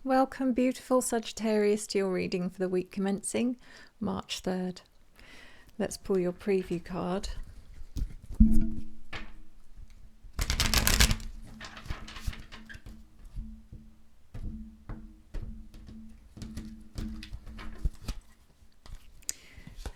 Welcome, beautiful Sagittarius, to your reading for the week commencing March 3rd. Let's pull your preview card.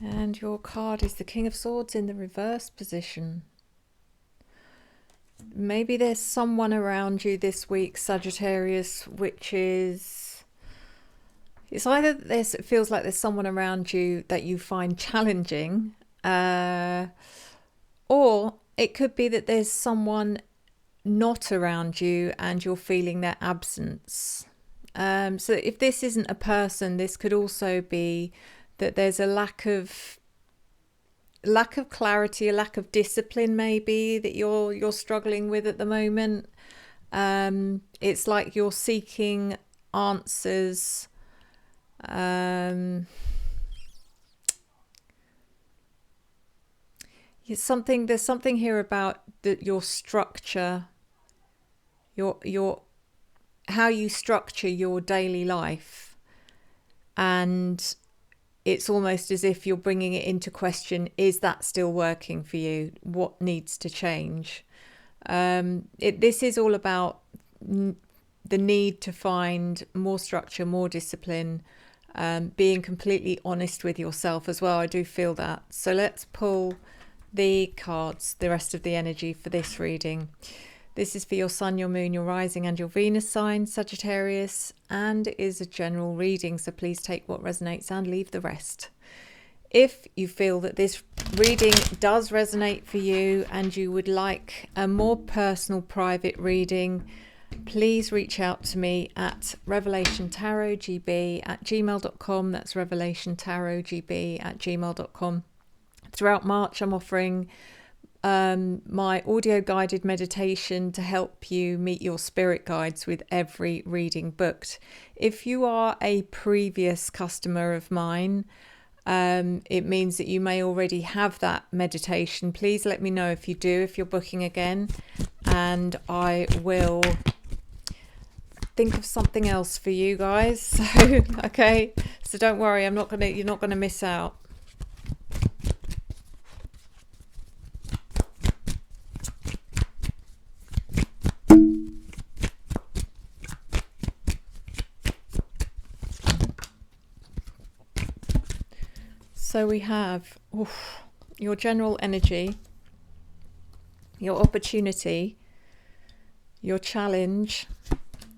And your card is the King of Swords in the reverse position. Maybe there's someone around you this week, Sagittarius, which is... It's either it feels like there's someone around you that you find challenging, or it could be that there's someone not around you and you're feeling their absence. So if this isn't a person, this could also be that there's a lack of clarity, a lack of discipline maybe that you're struggling with at the moment. It's like you're seeking answers. There's something here about your structure, your how you structure your daily life, and it's almost as if you're bringing it into question. Is that still working for you? What needs to change? This is all about the need to find more structure, more discipline, being completely honest with yourself as well. I do feel that. So let's pull the cards, the rest of the energy for this reading. This is for your Sun, your Moon, your Rising and your Venus sign, Sagittarius, and it is a general reading, so please take what resonates and leave the rest. If you feel that this reading does resonate for you and you would like a more personal, private reading, please reach out to me at revelationtarotgb@gmail.com. That's revelationtarotgb@gmail.com. Throughout March, I'm offering my audio guided meditation to help you meet your spirit guides with every reading booked. If you are a previous customer of mine, it means that you may already have that meditation. Please let me know if you do, if you're booking again, and I will think of something else for you guys. So okay, so don't worry, you're not gonna miss out. So we have your general energy, your opportunity, your challenge,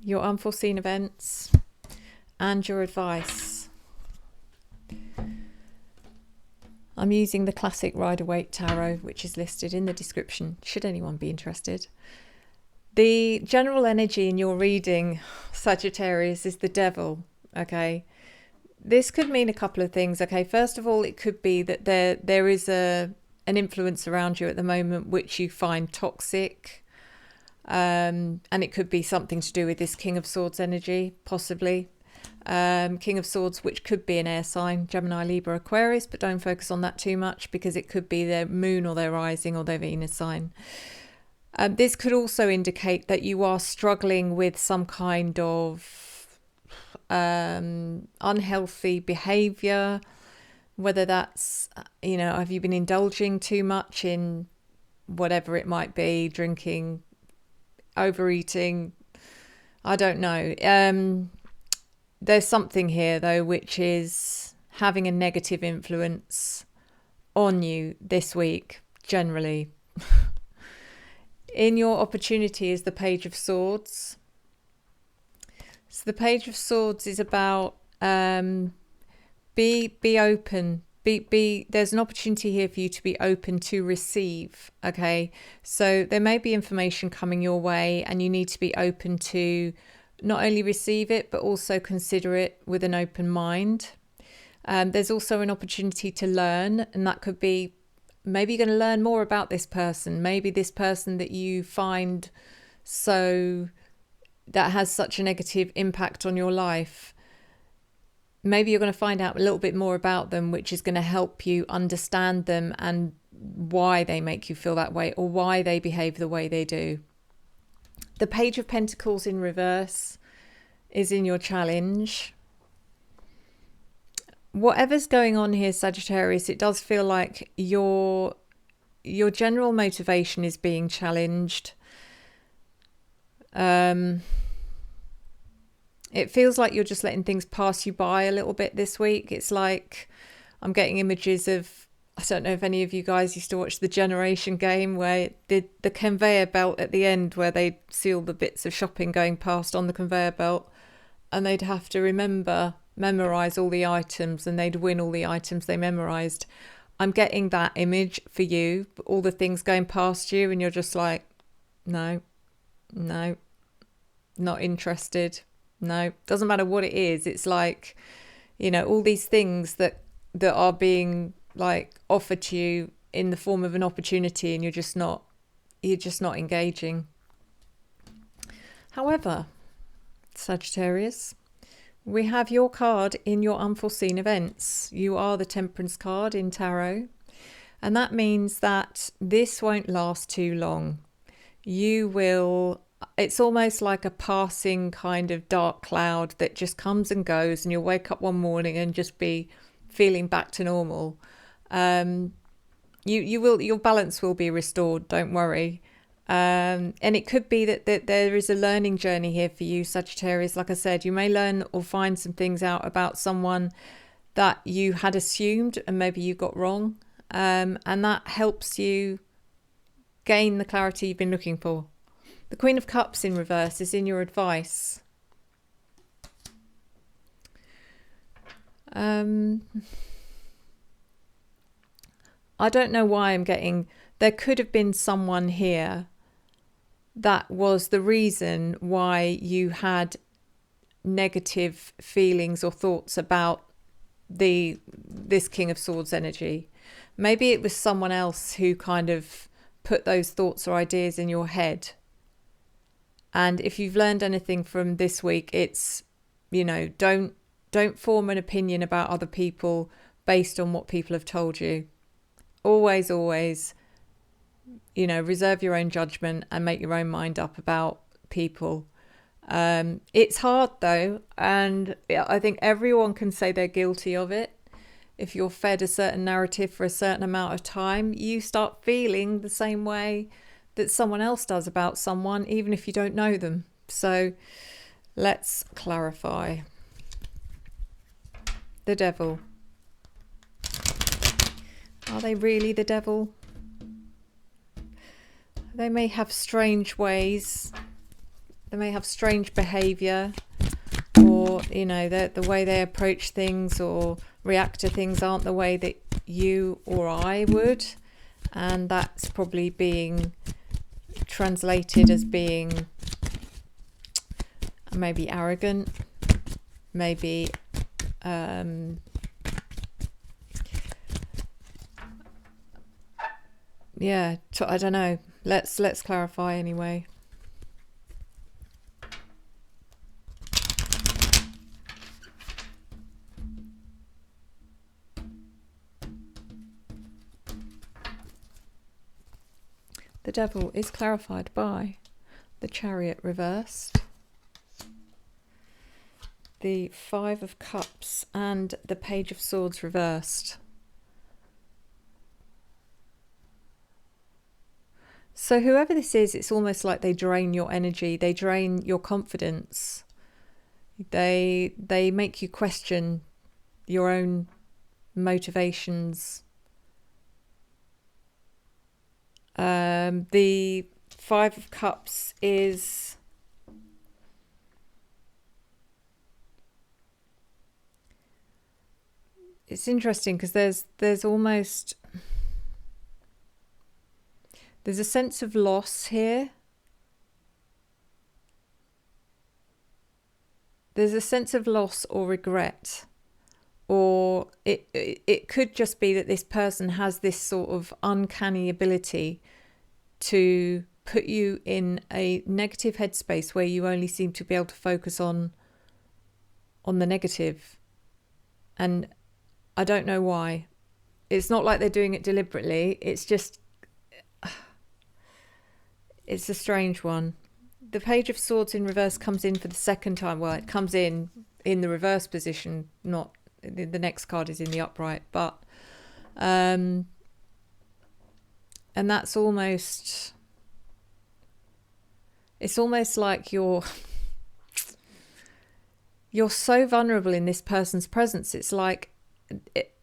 your unforeseen events, and your advice. I'm using the classic Ryder Waite Tarot, which is listed in the description, should anyone be interested. The general energy in your reading, Sagittarius, is the Devil, okay? This could mean a couple of things. Okay, first of all, it could be that there is an influence around you at the moment which you find toxic, and it could be something to do with this King of Swords energy, possibly. King of Swords, which could be an air sign, Gemini, Libra, Aquarius, but don't focus on that too much because it could be their Moon or their Rising or their Venus sign. This could also indicate that you are struggling with some kind of unhealthy behavior, whether that's, have you been indulging too much in whatever it might be, drinking, overeating, I don't know. There's something here though which is having a negative influence on you this week generally. In your opportunity is the Page of Swords. So the Page of Swords is about be open. There's an opportunity here for you to be open to receive. Okay, so there may be information coming your way, and you need to be open to not only receive it but also consider it with an open mind. There's also an opportunity to learn, and that could be maybe you're going to learn more about this person. Maybe this person that you find that has such a negative impact on your life, maybe you're going to find out a little bit more about them, which is going to help you understand them and why they make you feel that way or why they behave the way they do. The Page of Pentacles in reverse is in your challenge. Whatever's going on here, Sagittarius, it does feel like your general motivation is being challenged. It feels like you're just letting things pass you by a little bit this week. It's like I'm getting images of, I don't know if any of you guys used to watch the Generation game where the conveyor belt at the end where they'd see all the bits of shopping going past on the conveyor belt, and they'd have to memorize all the items, and they'd win all the items they memorized. I'm getting that image for you, all the things going past you, and you're just like, no, not interested. No, doesn't matter what it is. It's like, all these things that are being like offered to you in the form of an opportunity, and you're just not engaging. However, Sagittarius, we have your card in your unforeseen events. You are the Temperance card in Tarot, and that means that this won't last too long. It's almost like a passing kind of dark cloud that just comes and goes, and you'll wake up one morning and just be feeling back to normal. Your balance will be restored, don't worry. And it could be that there is a learning journey here for you, Sagittarius. Like I said, you may learn or find some things out about someone that you had assumed and maybe you got wrong. And that helps you gain the clarity you've been looking for. The Queen of Cups in reverse is in your advice. I don't know why I'm getting... There could have been someone here that was the reason why you had negative feelings or thoughts about this King of Swords energy. Maybe it was someone else who kind of put those thoughts or ideas in your head. And if you've learned anything from this week, it's, don't form an opinion about other people based on what people have told you. Always, reserve your own judgment and make your own mind up about people. It's hard though, and I think everyone can say they're guilty of it. If you're fed a certain narrative for a certain amount of time, you start feeling the same way that someone else does about someone, even if you don't know them. So let's clarify. The Devil. Are they really the devil? They may have strange ways. They may have strange behaviour, or, the way they approach things or react to things aren't the way that you or I would. And that's probably being translated as being maybe arrogant, maybe I don't know. Let's clarify anyway. The Devil is clarified by the Chariot reversed, the Five of Cups, and the Page of Swords reversed. So whoever this is, it's almost like they drain your energy, they drain your confidence. They make you question your own motivations. The Five of Cups is... It's interesting because there's almost... There's a sense of loss here. There's a sense of loss or regret. Or it could just be that this person has this sort of uncanny ability to put you in a negative headspace where you only seem to be able to focus on the negative. And I don't know why. It's not like they're doing it deliberately. It's just... It's a strange one. the Page of Swords in reverse comes in for the second time. Well, it comes in the reverse position, not the next card is in the upright, but and that's almost, it's almost like you're so vulnerable in this person's presence. It's like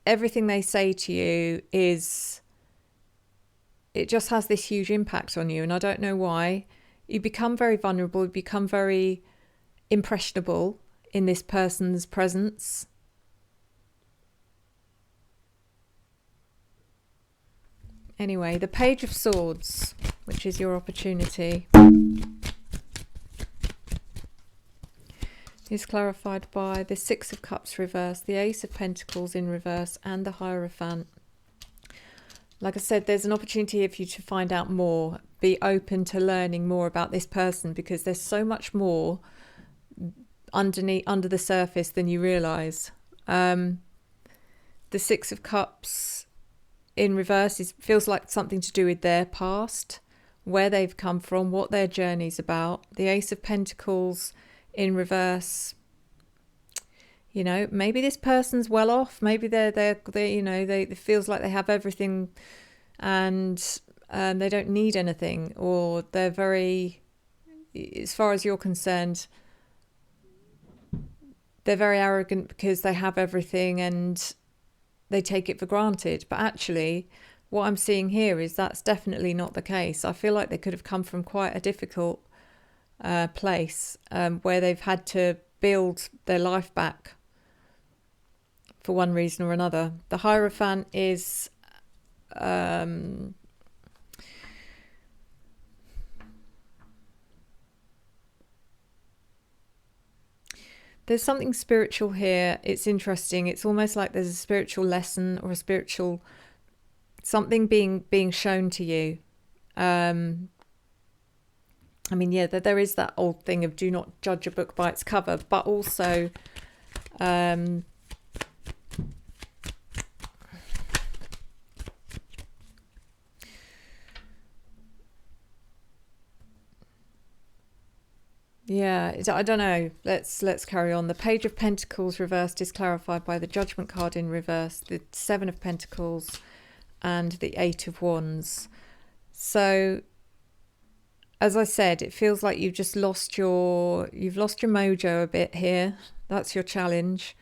everything they say to you is, it just has this huge impact on you, and I don't know why. You become very vulnerable, you become very impressionable in this person's presence. Anyway, the Page of Swords, which is your opportunity, is clarified by the Six of Cups reversed, the Ace of Pentacles in reverse, and the Hierophant. Like I said, there's an opportunity here for you to find out more. Be open to learning more about this person, because there's so much more under the surface than you realise. The Six of Cups in reverse feels like something to do with their past, where they've come from, what their journey's about. The Ace of Pentacles in reverse, you know, maybe this person's well off. Maybe they you know, it feels like they have everything, and they don't need anything, or they're very, as far as you're concerned, they're very arrogant because they have everything and they take it for granted. But actually, what I'm seeing here is that's definitely not the case. I feel like they could have come from quite a difficult place where they've had to build their life back for one reason or another. The Hierophant is there's something spiritual here. It's interesting. It's almost like there's a spiritual lesson or a spiritual something being shown to you. I mean, yeah, there is that old thing of do not judge a book by its cover, but also yeah, I don't know. Let's carry on. The Page of Pentacles reversed is clarified by the Judgment card in reverse, the Seven of Pentacles, and the Eight of Wands. So, as I said, it feels like you've just lost your mojo a bit here. That's your challenge.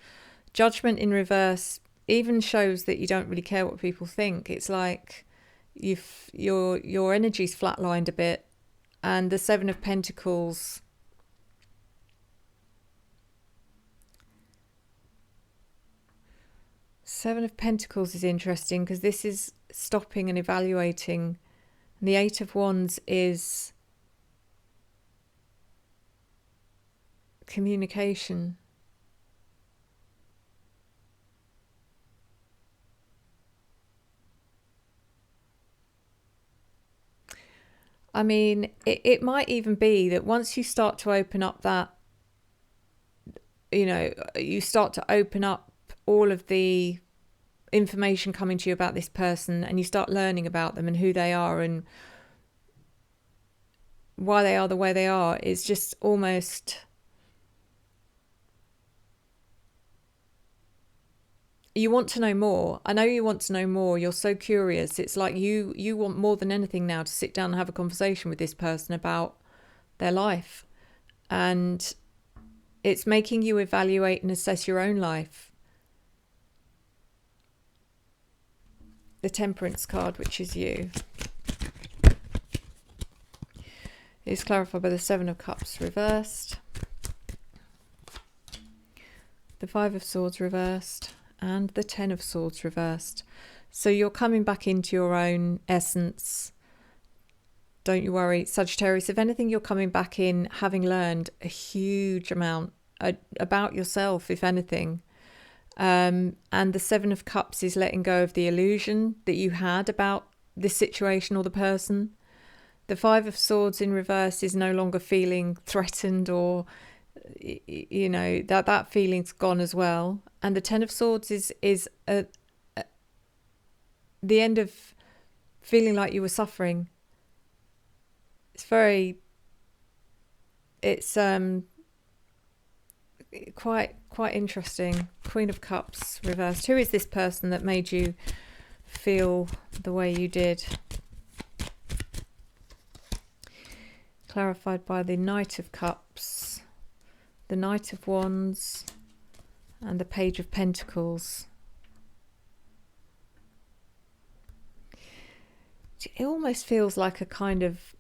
Judgment in reverse even shows that you don't really care what people think. It's like your energy's flatlined a bit, and the Seven of Pentacles. Seven of Pentacles is interesting because this is stopping and evaluating. And the Eight of Wands is communication. I mean, it might even be that once you start to open up that, you know, you start to open up all of the information coming to you about this person, and you start learning about them and who they are and why they are the way they are. It's just almost, you want to know more. I know you want to know more. You're so curious. It's like you want more than anything now to sit down and have a conversation with this person about their life, and it's making you evaluate and assess your own life. The Temperance card, which is you, is clarified by the Seven of Cups reversed, the Five of Swords reversed, and the Ten of Swords reversed. So you're coming back into your own essence. Don't you worry, Sagittarius. If anything, you're coming back in having learned a huge amount about yourself, if anything. And the Seven of Cups is letting go of the illusion that you had about this situation or the person. The Five of Swords in reverse is no longer feeling threatened, or, you know, that feeling's gone as well. And the Ten of Swords is the end of feeling like you were suffering. It's very it's quite interesting. Queen of Cups reversed. Who is this person that made you feel the way you did? Clarified by the Knight of Cups, the Knight of Wands, and the Page of Pentacles. It almost feels like a kind of,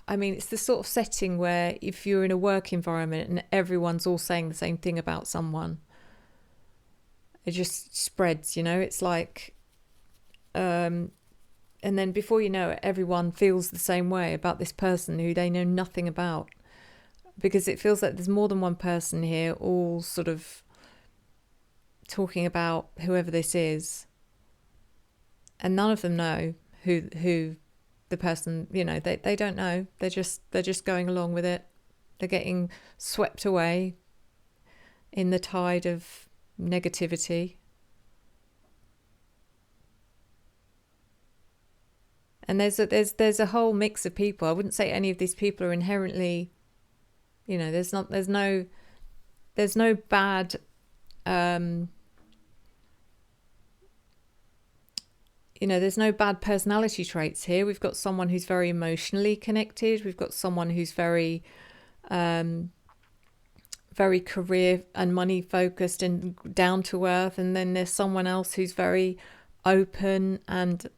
I mean, it's the sort of setting where if you're in a work environment and everyone's all saying the same thing about someone, it just spreads, you know. It's like, and then before you know it, everyone feels the same way about this person who they know nothing about, because it feels like there's more than one person here all sort of talking about whoever this is, and none of them know who the person, you know, they don't know. They're just going along with it. They're getting swept away in the tide of negativity. And there's a whole mix of people. I wouldn't say any of these people are inherently, you know, there's no bad you know, there's no bad personality traits here. We've got someone who's very emotionally connected. We've got someone who's very very career and money focused and down to earth, and then there's someone else who's very open and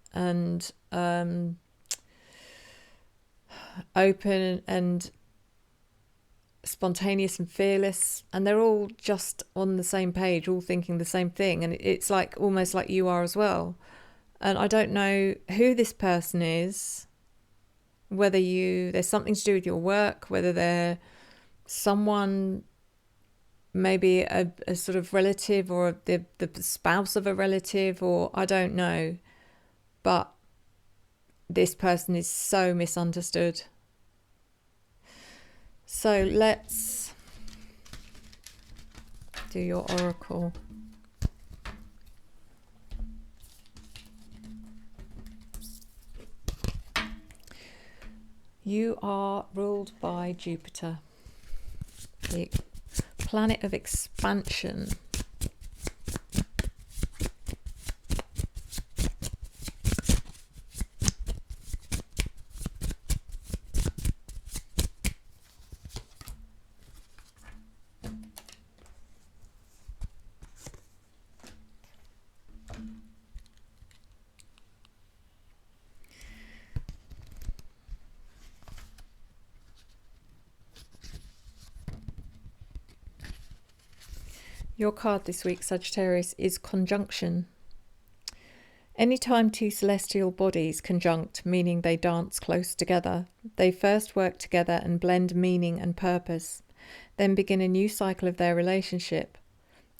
spontaneous and fearless, and they're all just on the same page, all thinking the same thing, and it's like almost like you are as well. And I don't know who this person is, whether there's something to do with your work, whether they're someone, maybe a sort of relative or the spouse of a relative, or I don't know. But this person is so misunderstood. So let's do your oracle. You are ruled by Jupiter, the planet of expansion. Your card this week, Sagittarius, is conjunction. Anytime two celestial bodies conjunct, meaning they dance close together, they first work together and blend meaning and purpose, then begin a new cycle of their relationship.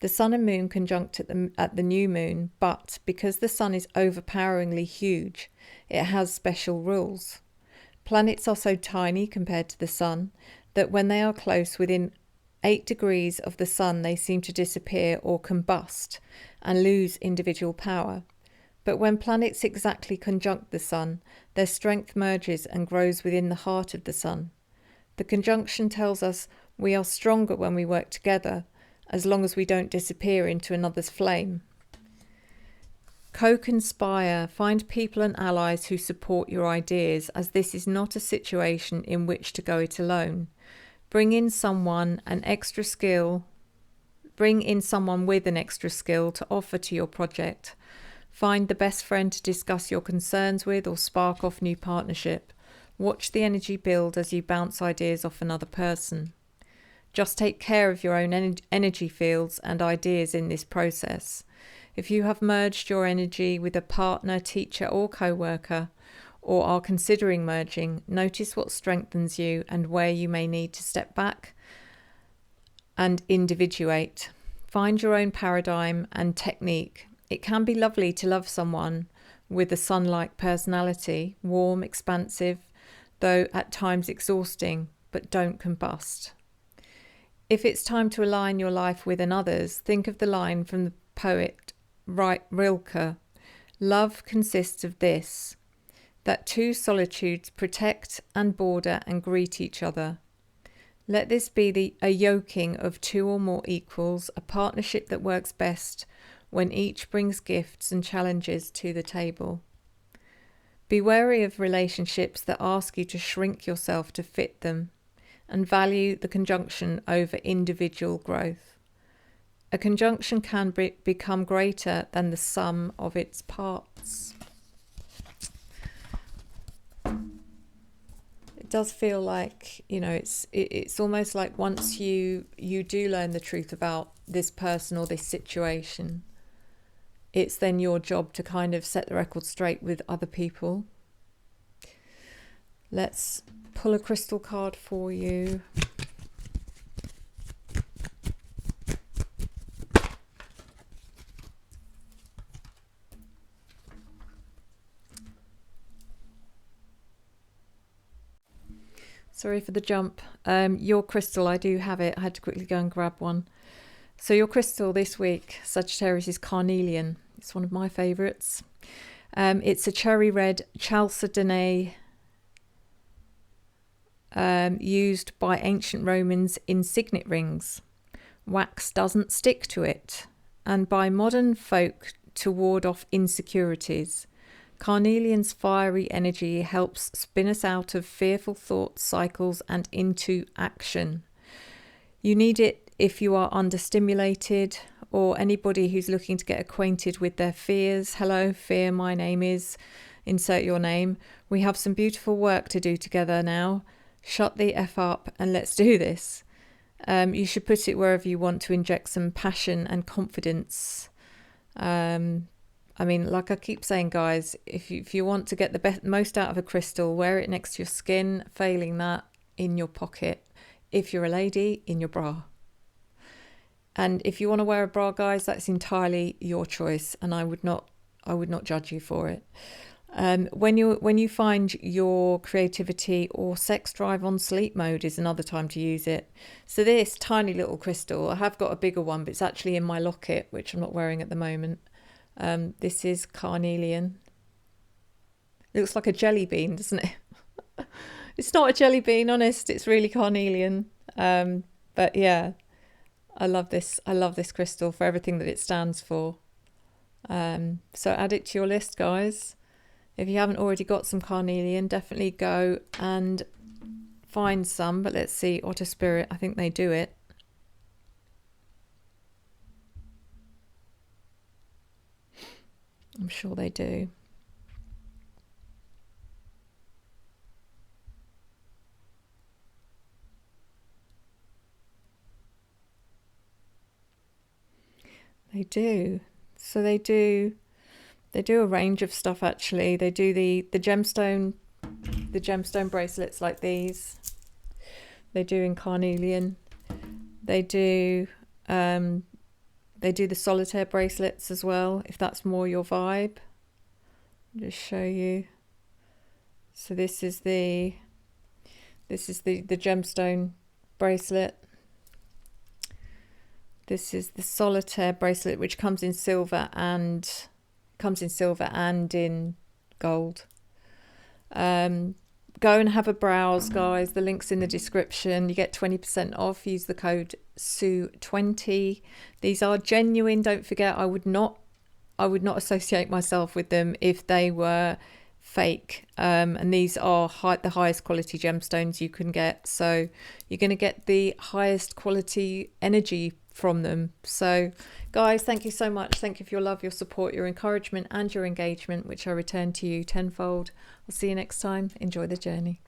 The sun and moon conjunct at the new moon, but because the sun is overpoweringly huge, it has special rules. Planets are so tiny compared to the sun that when they are close within 8 degrees of the sun, they seem to disappear or combust and lose individual power. But when planets exactly conjunct the sun, their strength merges and grows within the heart of the sun. The conjunction tells us we are stronger when we work together, as long as we don't disappear into another's flame. Co-conspire, find people and allies who support your ideas, as this is not a situation in which to go it alone. Bring in someone with an extra skill to offer to your project. Find the best friend to discuss your concerns with or spark off new partnership. Watch the energy build as you bounce ideas off another person. Just take care of your own energy fields and ideas in this process. If you have merged your energy with a partner, teacher or co-worker, or are considering merging, notice what strengthens you and where you may need to step back and individuate. Find your own paradigm and technique. It can be lovely to love someone with a sun-like personality, warm, expansive, though at times exhausting, but don't combust. If it's time to align your life with another's, think of the line from the poet Rilke. Love consists of this, that two solitudes protect and border and greet each other. Let this be a yoking of two or more equals, a partnership that works best when each brings gifts and challenges to the table. Be wary of relationships that ask you to shrink yourself to fit them, and value the conjunction over individual growth. A conjunction can become greater than the sum of its parts. It does feel like, you know, it's almost like once you do learn the truth about this person or this situation, it's then your job to kind of set the record straight with other people. Let's pull a crystal card for you. Sorry for the jump. Your crystal, I do have it. I had to quickly go and grab one. So your crystal this week, Sagittarius, is carnelian. It's one of my favourites. It's a cherry red chalcedony, used by ancient Romans in signet rings. Wax doesn't stick to it. And by modern folk to ward off insecurities. Carnelian's fiery energy helps spin us out of fearful thought cycles and into action. You need it if you are understimulated, or anybody who's looking to get acquainted with their fears. Hello, fear, my name is, insert your name. We have some beautiful work to do together now. Shut the F up and let's do this. You should put it wherever you want to inject some passion and confidence. I mean, like I keep saying, guys, if you want to get the most out of a crystal, wear it next to your skin. Failing that, in your pocket. If you're a lady, in your bra. And if you want to wear a bra, guys, that's entirely your choice, and I would not judge you for it. When you find your creativity or sex drive on sleep mode is another time to use it. So this tiny little crystal, I have got a bigger one, but it's actually in my locket, which I'm not wearing at the moment. This is carnelian. Looks like a jelly bean, doesn't it? It's not a jelly bean, honest. It's really carnelian. But yeah, I love this. I love this crystal for everything that it stands for. So add it to your list, guys. If you haven't already got some carnelian, definitely go and find some. But let's see, Otter Spirit, I think they do it. I'm sure they do. They do. So they do a range of stuff, actually. They do the gemstone bracelets like these. They do in carnelian. They do the solitaire bracelets as well, if that's more your vibe. I'll just show you. So this is the gemstone bracelet. This is the solitaire bracelet, which comes in silver and in gold. Go and have a browse, guys. The link's in the description. You get 20% off. Use the code SUE20. These are genuine. Don't forget, I would not associate myself with them if they were fake. And these are the highest quality gemstones you can get. So you're going to get the highest quality energy from them. So guys, thank you so much. Thank you for your love, your support, your encouragement and your engagement, which I return to you tenfold. I'll see you next time. Enjoy the journey.